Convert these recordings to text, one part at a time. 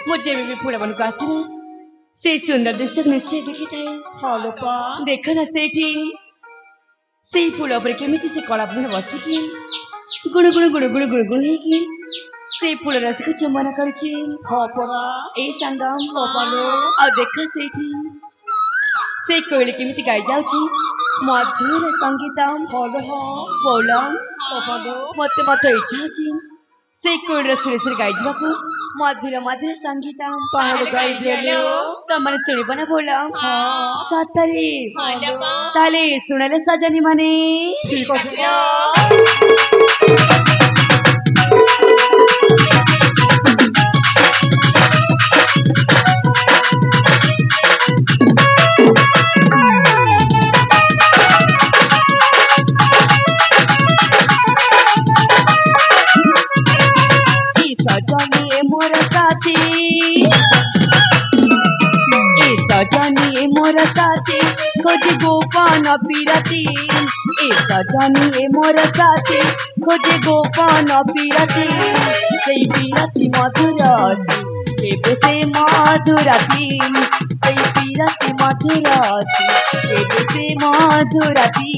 मुझे भी फूल बन आसी ना से सुंदर दृश्य निश्चय देखी थाए हाँ लोपा देख ना सेठी से फूल पर केमिति से कला फूल बसिकी गुण गुण गुण गुण गुण गुण ହେଇକି से फूल रस को चुंबन करुची हाँ परा ए संगम हाँ पालो ଆଉ ଦେଖ ସେଇଠି ସେ କୋଇଲି କେମିତି ଗାଇ ଯାଉଛି ମଧୁର ସଙ୍ଗୀତ हाँ लो हाँ ବୋଲ हाँ पालो ମତେ ମଧ୍ୟ ଇଚ୍ଛା ଅଛି ସେ କୋଇଲିର ସୁରେ ସୁରେ ଗାଇ ଯିବାକୁ ମଧୁର ମଧୁର ସଙ୍ଗୀତ ताहले गाई दियालो ତମମାନେ ଶୁଣିବ ନା ବୋଲ हाँ ସତରେ हाँ लोपा ତାହେଲେ ଶୁଣିଲେ ସଜନୀ ମାନେ ठीक আছে लो। ई सजनी ए मोर साथी ए सजनी ए मोर साथी खोज गोपन पीरती ए सजनी ए मोर साथी खोज गोपन पीरती सेई पीरती मधुरती केबे से मधुरती सेई पीरती मधुरती केबे से मधुरती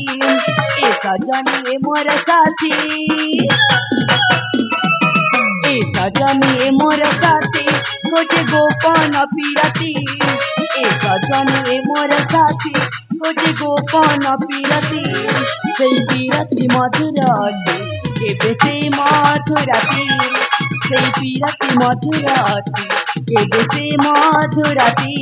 ए सजनी ए मोर साथी ए सजनी ए मोर साथी खोजे गोपन पीरती ए सजनी ए मोर साथी खोजे गोपन पीरती सेई पीरती मधुरती केबे से मधुरती सेई पीरती मधुरती केबे से मधुरती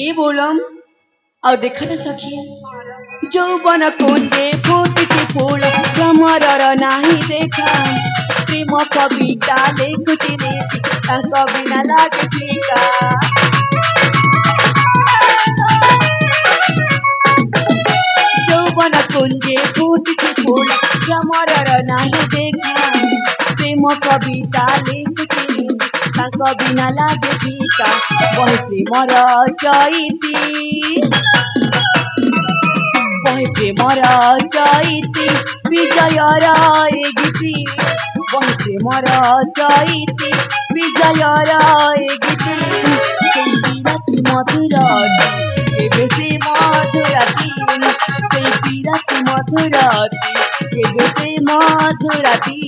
ए बोलम और देखा ना सखी যৌবন কুঞ্জে ফুটিছে ফুল ভ্রমরর ନାହିଁ দেখা প্রেম কবিতা লেখুଥିଲେ ତାଙ୍କ ବିନା ଲାଗେ ଫିକା যৌবন কুঞ্জে ফুটিছে ফুল ভ্রমরর ନାହିଁ দেখা প্রেম কবিতা লেখুଥିଲେ ତାଙ୍କ ବିନା ଲାଗେ ଫିକା ବହି ପ୍ରେମର ଚଇତି বহে প্রেমর চৈতি বিজয়র এ গীতি বহে প্রেমর চৈতি বিজয়র এ গীতি সেই বিরাটি মধুরতি কেবে সে মধুরতি সেই বিরাটি মধুরতি কেবে সে মধুরতি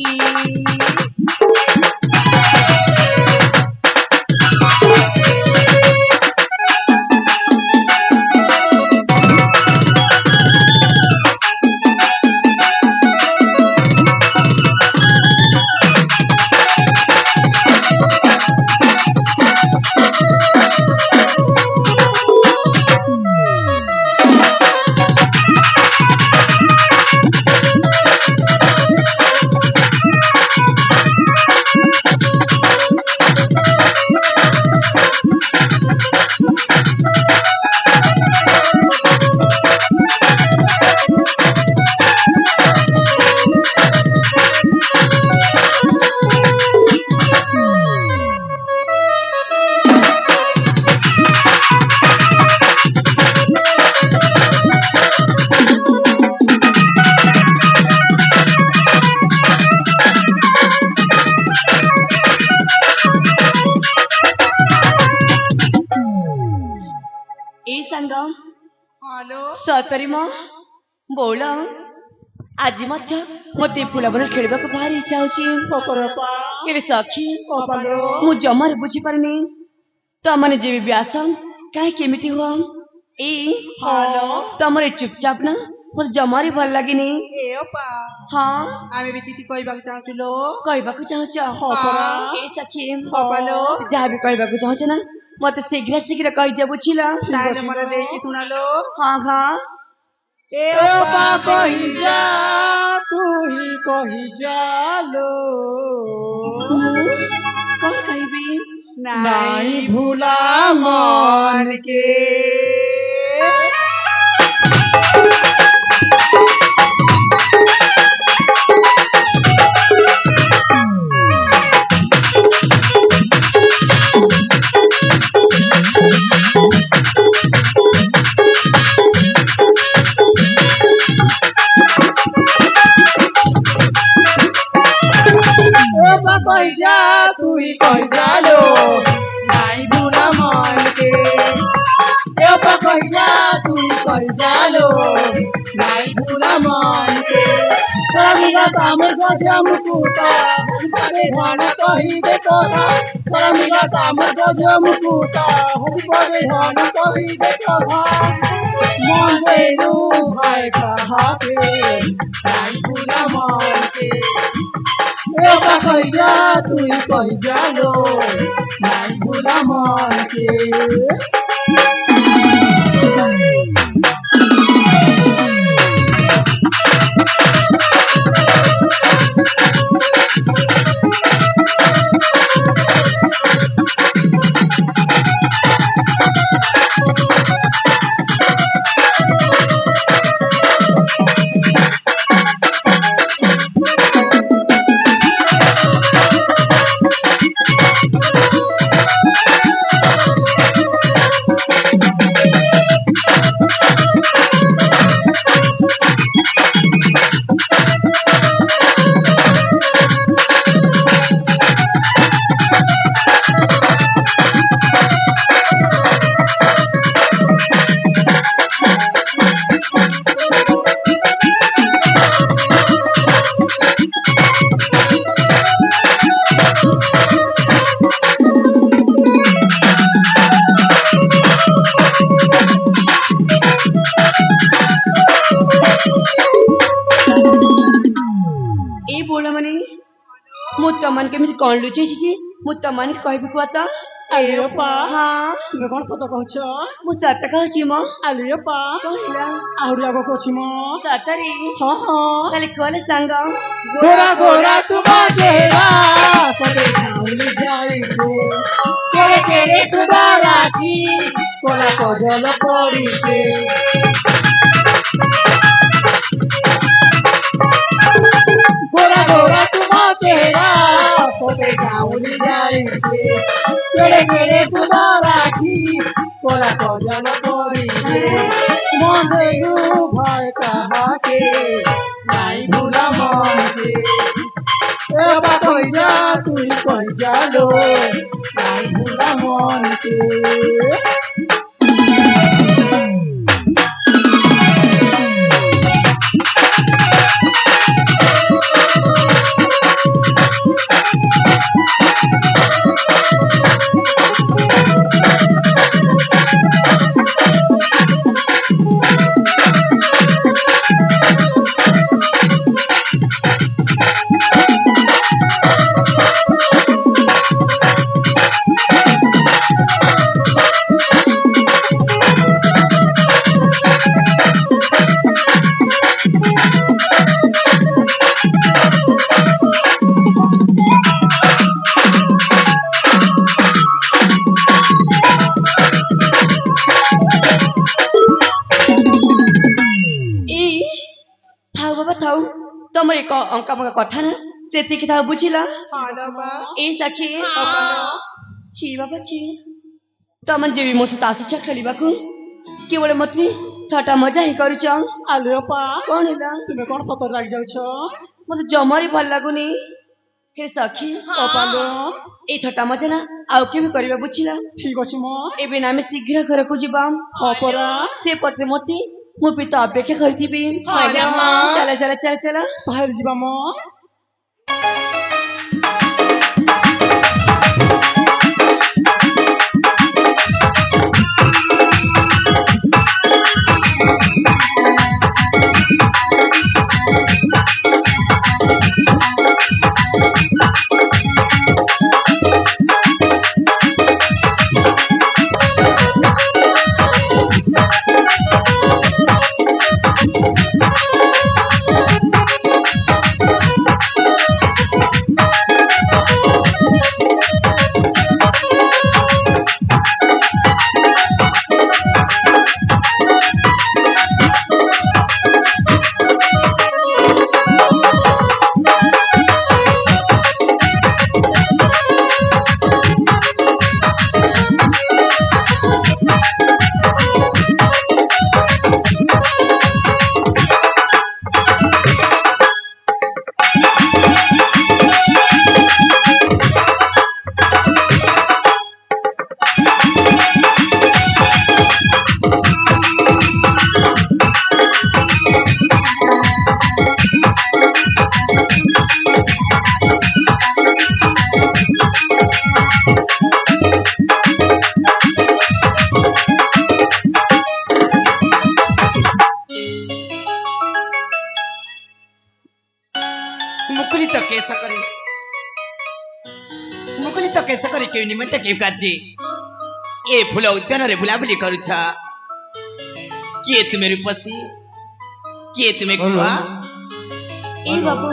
हेलो सतरी म बोल आज मत मते फुलबन खेलबाक भारी इच्छा होची पपरपा केरे सखी पपलो मु जमार बुझी पारनी तमने जेबी व्यास काहे केमिति हो ए हेलो तमरे चुपचाप ना ମୋତେ ଜମାରୁ ଭଲ ଲାଗେନି। ଏ ଅପା ହଁ ଆମେ ବି କିଛି କହିବାକୁ ଚାହୁଁଛୁ ଲୋ। କହିବାକୁ ଚାହୁଁଛ? ହଁ ପରା। ଏ ସଖୀ ଅପା ଲୋ ଯାହା ବି କହିବାକୁ ଚାହୁଁଛ ନା ମୋତେ ଶୀଘ୍ର ଶୀଘ୍ର କହିଦିଅ ବୁଝିଲ। ତାହେଲେ ମନ ଦେଇକି ଶୁଣ ଲୋ। ହଁ ହଁ ଏ ଅପା କହିଯା ତୁ ହିଁ କହିଯା ଲୋ। ମୁଁ କଣ କହିବି? ନାଇଁ ଭୁଲା ମନ କେ। অপা কইযা তুই কইযা লো নাই ভুলা মনকে। অপা কইযা তুই কইযা লো নাই ভুলা মনকে। তোরা মিলা তামে গজম কুতা হরিপদে ধন কহিবে কথা। তোরা মিলা তামে গজম কুতা হরিপদে ধন কহিবে কথা। মন দেনু ভাই কাহাকে নাই ভুলা মনকে। অপা কইযা তুই কইযা লো নাই ভুলা মনকে। ଏ ବୋଳ ମାନେ ମୁଁ ତମମାନେ କେମିତି କଣ ଲୁଚେଇଛି ଯେ ମୁଁ ତମମାନେ କହିବି କୁହ ତ? ଆରେ ଅପା ହଁ ତୁମେ କଣ ସତ କହୁଛ? ମୁଁ ସତ କହୁଛି ମ। ଆରେ ଅପା କହିଲା ଆହୁରି ଆଗକୁ ଅଛି ମ। ସତରେ ହଁ ହଁ ଖାଲି ଖୋଲେ ସାଙ୍ଗ। गोरा गोरा तुमा चेहरा परे झाउली जाइछे। केड़े केड़े तुमारा की कोला कजल पड़िछे। गोरा गोरा तुमा चेहरा परे झाउली जाइछे। केड़े केड़े तुमारा की कोला कजल पड़िछे। मन देनु भय काहाके নাই ভুলা মনকে। অপা কইযা তুই কইযা লো নাই ভুলা মনকে। ଥାଉ ତମର ଏକ ଅଙ୍କା ଫଙ୍କା କଥା ନା ସେତିକି ଥାଉ ବୁଝିଲ। ଏଇ ସଖୀ ଛି ବାବା ଛି ତମେ ଯେବି ମୋ ସହିତ ଆସିଛ ଖେଳିବାକୁ କେବଳ ମତେ ଥଟା ମଜା ହିଁ କରୁଛ। ଆଲୋ ଅପା କଣ ହେଲା? ତୁମେ କଣ ସତରେ ରାଗି ଯାଉଛ? ମତେ ଜମାରୁ ଭଲ ଲାଗୁନି। हे सखी ଅପାଲୋ ଏଇ ଥଟା ମଜା ନା ଆଉ କେବେ କରିବା ବୁଝିଲ। ଠିକ ଅଛି ମ। ଏବେ ନା ଆମେ ଶୀଘ୍ର ଘରକୁ ଯିବା। ହଁ ପରା ସେପଟେ ମତେ ମୁଁ ବି ତ ଅପେକ୍ଷା କରିଥିବି। ଚାଲ ଚାଲ ଚାଲ ଚାଲ ତାହେଲେ ଯିବା ମ। କରି ମୁଁ କହିଲି ତ କେଶ କରି କେଉଁ ନିମନ୍ତେ କେଉଁ କାର୍ଯ୍ୟ ଏ ଫୁଲ ଉଦ୍ୟାନରେ ବୁଲାବୁଲି କରୁଛ କିଏ ତୁମେ ରୂପସୀ କିଏ ତୁମେ କୁହ ए बाबू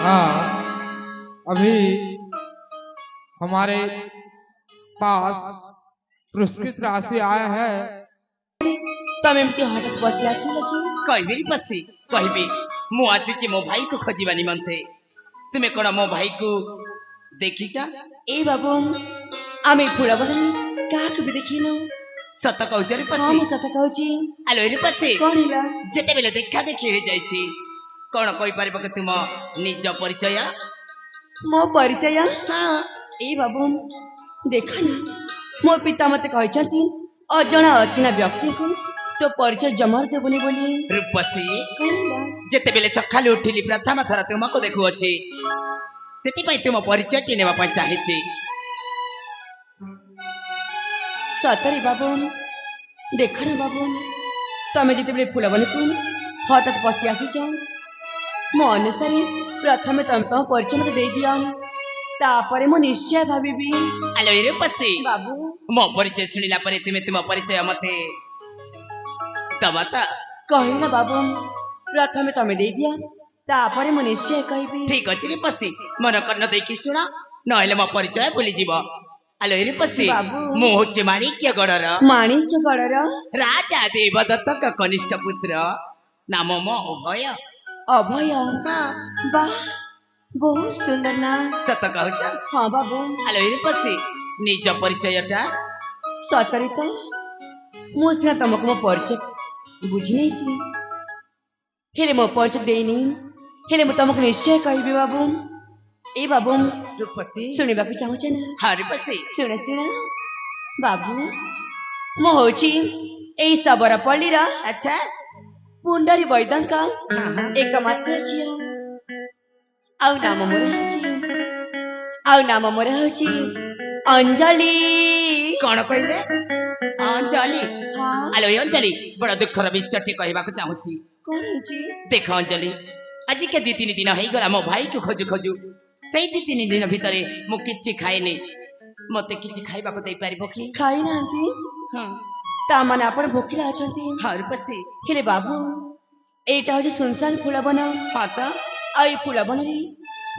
हाँ अभी हमारे पास पुरस्कृत राशि आया है। तमे एमती हठात बसला कि लजी କହିବି ରୂପସୀ କହିବି ମୁଁ ଆସିଛି ମୋ ଭାଇକୁ ଖୋଜିବା ନିମନ୍ତେ ତୁମେ କଣ ମୋ ଭାଇକୁ ଦେଖିଛ ए बाबू आमे फुला बदली काकु भी देखिनो ସତ କହୁଛ हाँ ରୂପସୀ मैं सत कहूची ଆଲୋ ରୂପସୀ कौन हिला ଯେତେବେଳେ ଦେଖା ଦେଖି ହେଇଯାଇଛି କଣ କହିପାରିବ କି ତୁମ ନିଜ ପରିଚୟ मो परिचय ହଁ ए बाबू देखा ना मो पिता मते कहचंती अजणा अचिना व्यक्ति को तो परिचय जमार देबनी बोली ରୂପସୀ कौन हिला ଯେତେବେଳେ ସକାଳୁ ଉଠିଲି ପ୍ରଥମ ଥର ତୁମକୁ ଦେଖୁଅଛି ସେଥିପାଇଁ ତୁମ ପରିଚୟଟି ନେବା ପାଇଁ ଚାହିଁଛି सतरे बाबू देखा ना बाबू तमे जिते फुल बनी को हठात पशि आसीच मो अनुसार प्रथमे तम तम परिचय मते दे दिया तापरे मो निश्चय भाबिबी ଆଲୋ ରୂପସୀ बाबू ମୋ ପରିଚୟ ଶୁଣିଲା ପରେ ତୁମେ ତୁମ ପରିଚୟ ମତେ ଦବ ତ कही ना बाबू प्रथमे तमे दे दिया तापरे मो निश्चय कहबी ଠିକ ଅଛି ରୂପସୀ ମନ କର୍ଣ୍ଣ ଦେଇକି ଶୁଣ ନହେଲେ ମୋ ପରିଚୟ ଭୁଲିଯିବ ଆଲୋ ରୂପସୀ ବାବୁ। ମୁଁ ହଉଛି ମାଣିକ୍ୟଗଡର माणिक्य गढ़र ରାଜା ଦେବଦତ୍ତଙ୍କ କନିଷ୍ଠ ପୁତ୍ର ନାମ ମୋ ଅଭୟ अभय वाह बहुत सुंदर ना ସତ କହୁଛ हाँ बाबू ଆଲୋ ରୂପସୀ ନିଜ ପରିଚୟଟା सतरे तो मु सिना तुमको मो परिचय बुझी नहीं छी हेले मो परिचय देनी हेले मु तुमको निश्चय कहबी बाबू ए बाबू ରୂପସୀ शुणिबा को चाहूछ ना ହଁ ରୂପସୀ शुण शुण बाबू मु होची ए सबरा पल्लीर ଆଚ୍ଛା पुंडरी वैदंक एक मात्र झियो आउ नाम मोर होची अंजलि କଣ କହିଲେ ଅଞ୍ଜଳି हाँ ଆଲୋ ଅଞ୍ଜଳି ବଡ ଦୁଃଖର ବିଷୟଟି କହିବାକୁ ଚାହୁଁଛି कौन होची ଦେଖ ଅଞ୍ଜଳି ଆଜିକେ 2-3 ଦିନ ହେଇଗଲା ମୋ ଭାଇକୁ ଖୋଜୁ ଖୋଜୁ ସେଇ 2-3 ଦିନ ଭିତରେ ମୁଁ କିଛି ଖାଇନି ମତେ କିଛି ଖାଇବାକୁ ଦେଇପାରିବ କି खाई नांती ହଁ ता माने आपण भोकिला अछंती ହଁ ରୂପସୀ हेले बाबू एटा होची सुनसान फुलबन ହଁ ତ आई फुलबन रे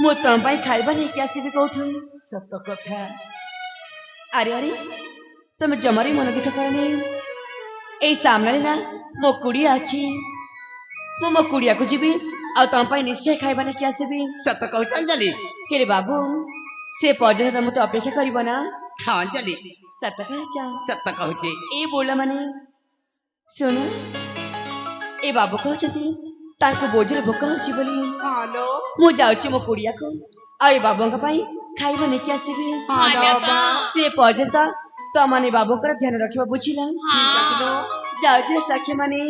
मो तम पाई खाइबा नहीं के आसीबी कहथु ସତ କଥା अरे अरे तुम जमारी मन दुख करनी ए सामने ना मो कुड़िया अछि मो कुड़िया को जीबी आ तम पाई निश्चय खाइबा नहीं के आसीबी ସତ କହୁଛ ଅଞ୍ଜଳି हेले बाबू से पर्यटन तुम तो अपेक्षा करिब ना ହଁ ଅଞ୍ଜଳି सत कहचा ସତ କହୁଛି ए बोला माने सुन ए बाबू कहछती ताको बोझर भोक होची बोली ହାଲୋ मु जाउची मो कुड़िया को आई बाबूंका पाई खाइबा नहीं के आसीबी से पर्यंत तो माने बाबूकर ध्यान रखिबा बुझिला जाउची सखी माने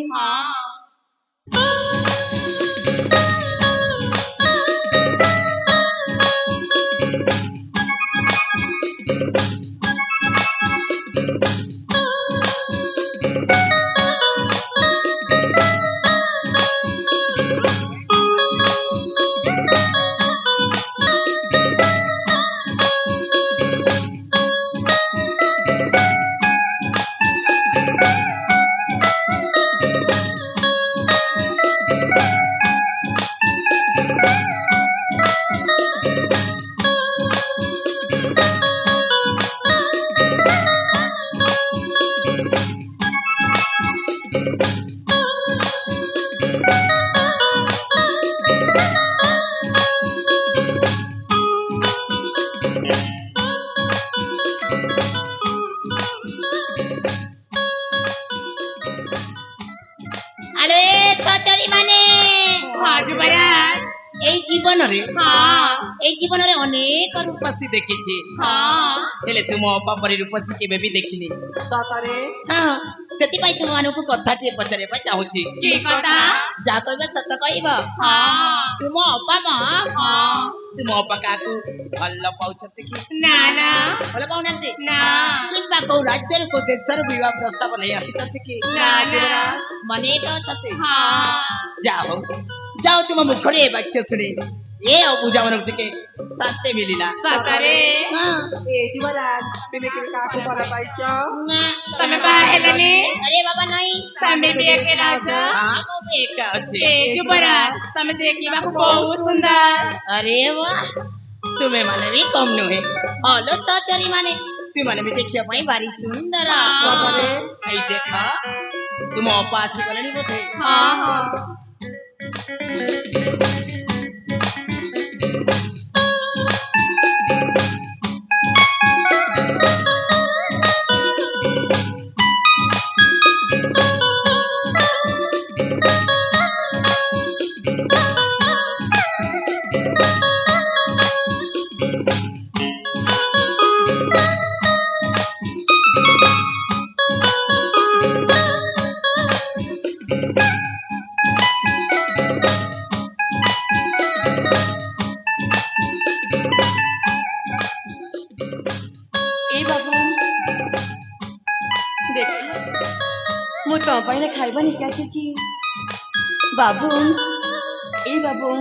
ଜୀବନରେ ଏଇ ଜୀବନରେ ଅନେକ ରୂପସୀ ଦେଖିଛି ହଁ ହେଲେ ତୁମ ଅପା ପରି ରୂପସୀ କେବେ ବି ଦେଖିନି ସତରେ ହଁ ସେଥିପାଇଁ ତୁମମାନଙ୍କୁ କଥାଟିଏ ପଚାରିବା ପାଇଁ ଚାହୁଁଛି କି କଥା ଯାହା କହିବ ସତ କହିବ ହଁ ତୁମ ଅପା ମା ହଁ ତୁମ ଅପା କାହାକୁ ଭଲ ପାଉଛନ୍ତି କି ନା ନା ଭଲ ପାଉନାହାନ୍ତି ନା କିମ୍ବା କୋଉ ରାଜ୍ୟରୁ କୋଉ ଦେଶରୁ ବିବାହ ପ୍ରସ୍ତାବ ନେଇ ଆସିଛନ୍ତି କି ନା ନା ମନେ ତ ଅଛନ୍ତି ହଁ ଯାଅ ଯାଅ ତୁମ ମୁଖରେ ଏ ବାକ୍ୟ ଶୁଣି ଏ ଆଉ ପୂଜା ମାନଙ୍କୁ ଟିକେ ଶାସ୍ତି ମିଳିଲା ସତରେ ଏଇଠି ବରାଜ ତୁମେ କେବେ କାହାକୁ ଭଲ ପାଇଛ? ନା ତମେ ବାହା ହେଲନି अरे बाबा नहीं ତମେ ବି ଏକେଲା ଅଛ ମୁଁ ବି ଏକା ଅଛି ଏ ଯୁବରାଜ ତମେ ଦେଖିବାକୁ ବହୁତ ସୁନ୍ଦର अरे वाह ତୁମେ ମାନେ ବି କମ୍ ନୁହେଁ ହଲୋ ସଚରୀ ମାନେ ତୁମାନେ ବି ଦେଖିବା ପାଇଁ ଭାରି ସୁନ୍ଦର ସତରେ? ଏଇ ଦେଖ ତୁମ ଅପା ଆସିଗଲେଣି ବୋଧେ ହଁ ହଁ ए बाबू देख ମୁଁ ତମ ପାଇଁ ନା ଖାଇବା ନେଇକି ଆସିଛି ବାବୁ ଏ ବାବୁ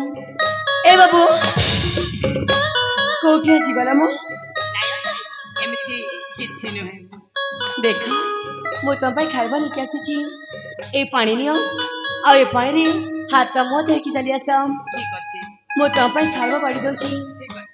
କୋଉଠି ଆସିଗଲା ମୁଁ ଏମିତି କିଛି ନୁହେଁ ଦେଖ ମୁଁ ତମ ପାଇଁ ଖାଇବା ନେଇକି ଆସିଛି ଏ ପାଣି ନିଅ ଆଉ ଏ ପାଣିରେ ହାତ ମୁହଁ ଧୋଇକି ଚାଲି ଆସ ଠିକ ଅଛି ମୁଁ ତମ ପାଇଁ ଖାଇବା ବାଢି ଦଉଛି ଠିକ ଅଛି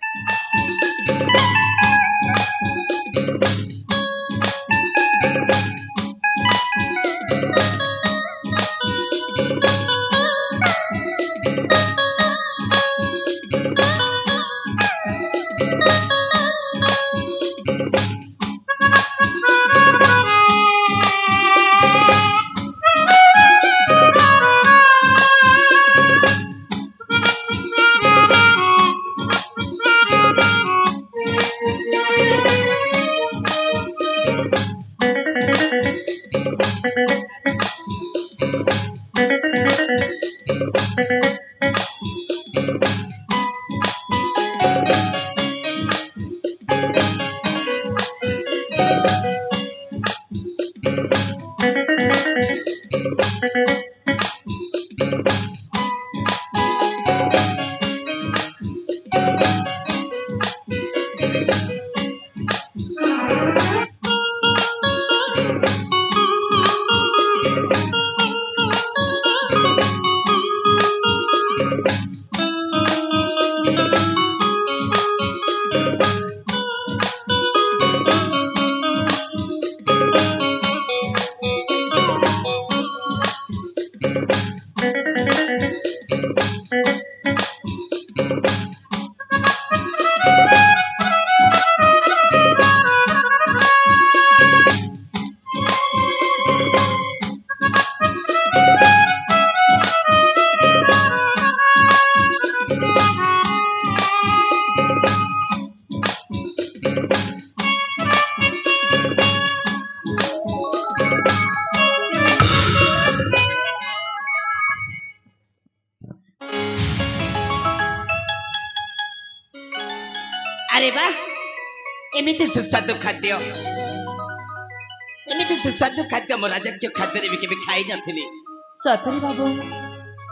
ଆରେ ବା ଏମିତି ସୁସ୍ୱାଦୁ ଖାଦ୍ୟ ମୋ ରାଜକୀୟ ଖାଦ୍ୟରେ ବି କେବେ ଖାଇ ନଥିଲି ସତରେ ବାବୁ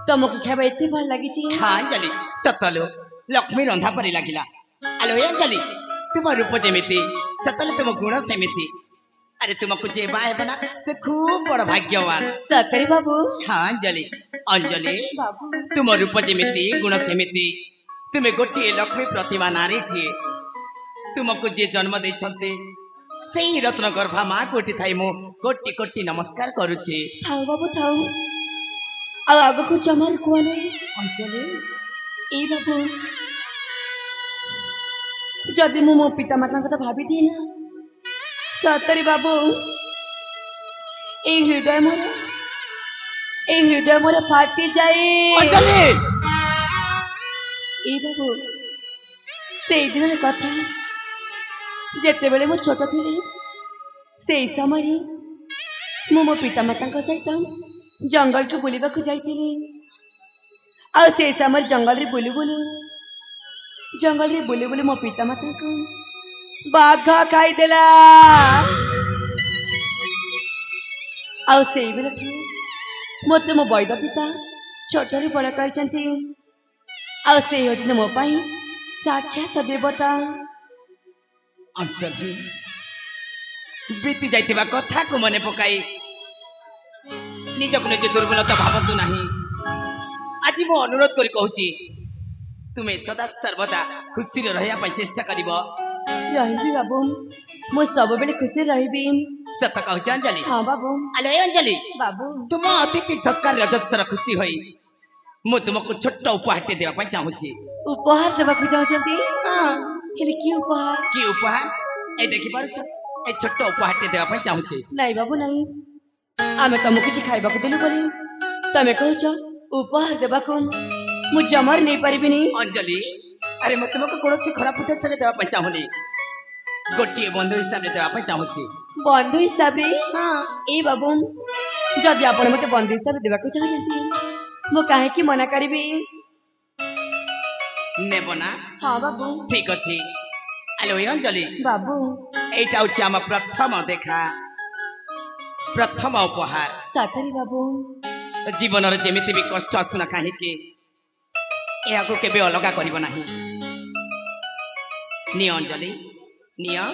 ତମକୁ ଖାଇବା ଏତେ ଭଲ ଲାଗିଛି ହଁ ଅଞ୍ଜଳି ସତଲୋ ଲକ୍ଷ୍ମୀ ରନ୍ଧା ପରି ଲାଗିଲା ଆଲୋ ଏ ଅଞ୍ଜଳି ତୁମ ରୂପ ଯେମିତି ସତଲୋ ତୁମ ଗୁଣ ସେମିତି ଆରେ ତୁମକୁ ଯିଏ ବାହା ହେବ ନା ସେ ଖୁବ ବଡ ଭାଗ୍ୟବାନ ସତରେ ବାବୁ ହଁ ଅଞ୍ଜଳି ବାବୁ ତୁମ ରୂପ ଯେମିତି ଗୁଣ ସେମିତି ତୁମେ ଗୋଟିଏ ଲକ୍ଷ୍ମୀ ପ୍ରତିଭା ନାରୀଟିଏ ତୁମକୁ ଯିଏ ଜନ୍ମ ଦେଇଛନ୍ତି ସେଇ ରତ୍ନ ଗର୍ଭା ମା କୋଟି ଥାଇ ମୁଁ କୋଟି କୋଟି ନମସ୍କାର କରୁଛି ଥାଉ ବାବୁ ଥାଉ ଆଉ ଆଗକୁ ଜମାରୁ କୁହ ନାହିଁ ଅଞ୍ଜଳି ଏଇ ବାବୁ ଯଦି ମୁଁ ମୋ ପିତାମାତାଙ୍କ କଥା ଭାବିଦିଏ ନା ସତରେ ବାବୁ এই হৃদয় মোর ফাটি যায় ଅଞ୍ଜଳି এই বাবু সেই দিনের কথা যেତେବେଳେ ମୁଁ ଛୋଟ ଥିଲି ସେଇ ସମୟରେ ମୁଁ ମୋ ପିତାମାତାଙ୍କ ସହିତ ଜଙ୍ଗଲକୁ ବୁଲିବାକୁ ଯାଇଥିଲି ଆଉ ସେଇ ସମୟରେ ଜଙ୍ଗଲରେ ବୁଲି ବୁଲି ମୋ ପିତାମାତାଙ୍କୁ ବାଘ ଖାଇଦେଲା ଆଉ ସେଇବେଳଠୁ ମୋତେ ମୋ ବୈଦ ପିତା ଛୋଟରୁ ବଡ଼ କରିଛନ୍ତି ଆଉ ସେ ହେଉଛନ୍ତି ମୋ ପାଇଁ ସାକ୍ଷାତ ଦେବତା। ଅଞ୍ଜଳି ବିତି ଯାଇଥିବା କଥାକୁ ମନେ ପକାଇ ନିଜକୁ ନିଜେ ଦୁର୍ବଳତା ଭାବନ୍ତୁ ନାହିଁ। ଆଜି ମୁଁ ଅନୁରୋଧ କରି କହୁଛି ତୁମେ ସଦା ସର୍ବଦା ଖୁସିରେ ରହିବା ପାଇଁ ଚେଷ୍ଟା କରିବ। ରହିବି ବାବୁ, ମୁଁ ସବୁବେଳେ ଖୁସିରେ ରହିବି। ସତ କହୁଛ ଅଞ୍ଜଳି? ହଁ ବାବୁ। ଆଲୋ ଏ ଅଞ୍ଜଳି, ବାବୁ ତୁମ ଅତିଥି ସତ୍କାର ରଜସ୍ୱର ଖୁସି ହୋଇ ମୁଁ ତୁମକୁ ଛୋଟ ଉପହାରଟେ ଦେବା ପାଇଁ ଚାହୁଁଛି। ଉପହାର ଦେବାକୁ ଚାହୁଁଛନ୍ତି? ହେଲେ କି ଉପହାର? କି ଉପହାର? এই ଦେଖିପାରୁଛ, এই ଛୋଟ ଉପହାରଟେ ଦେବା ପାଇଁ ଚାହୁଁଛି। ନାଇଁ ବାବୁ ନାଇଁ, ଆମେ ତମକୁ କିଛି ଖାଇବାକୁ ଦେଲୁ ବୋଲି ତମେ କହୁଛ ଉପହାର ଦେବାକୁ? ମୁଁ ଜମାରୁ ନେଇପାରିବିନି। ଅଞ୍ଜଳି, ଆରେ ମୁଁ ତୁମକୁ କୌଣସି ଖରାପ ଉଦ୍ଦେଶ୍ୟରେ ଦେବା ପାଇଁ ଚାହୁଁନି, ଗୋଟିଏ ବନ୍ଧୁ ହିସାବରେ ଦେବା ପାଇଁ ଚାହୁଁଛି। ବନ୍ଧୁ ହିସାବରେ? ଏଇ ବାବୁ, ଯଦି ଆପଣ ମତେ ବନ୍ଧୁ ହିସାବରେ ଦେବାକୁ ଚାହୁଁଛନ୍ତି ମୁଁ କାହିଁକି ମନା କରିବି? ନେବ ନା? ହଁ ବାବୁ। ଠିକ ଅଛି। ଆଲୋ ଏ ଅଞ୍ଜଳି, ବାବୁ এইটা হচ্ছে আমার প্রথম দেখা, প্রথম উপহার। ସତରେ ବାବୁ? জীবনের যেমিতি ବି কষ্ট আসুনা কাহিঁকি এହାକୁ কেবে অলগা করিব ନାହିଁ। নিয় অঞ্জলি, নিয়।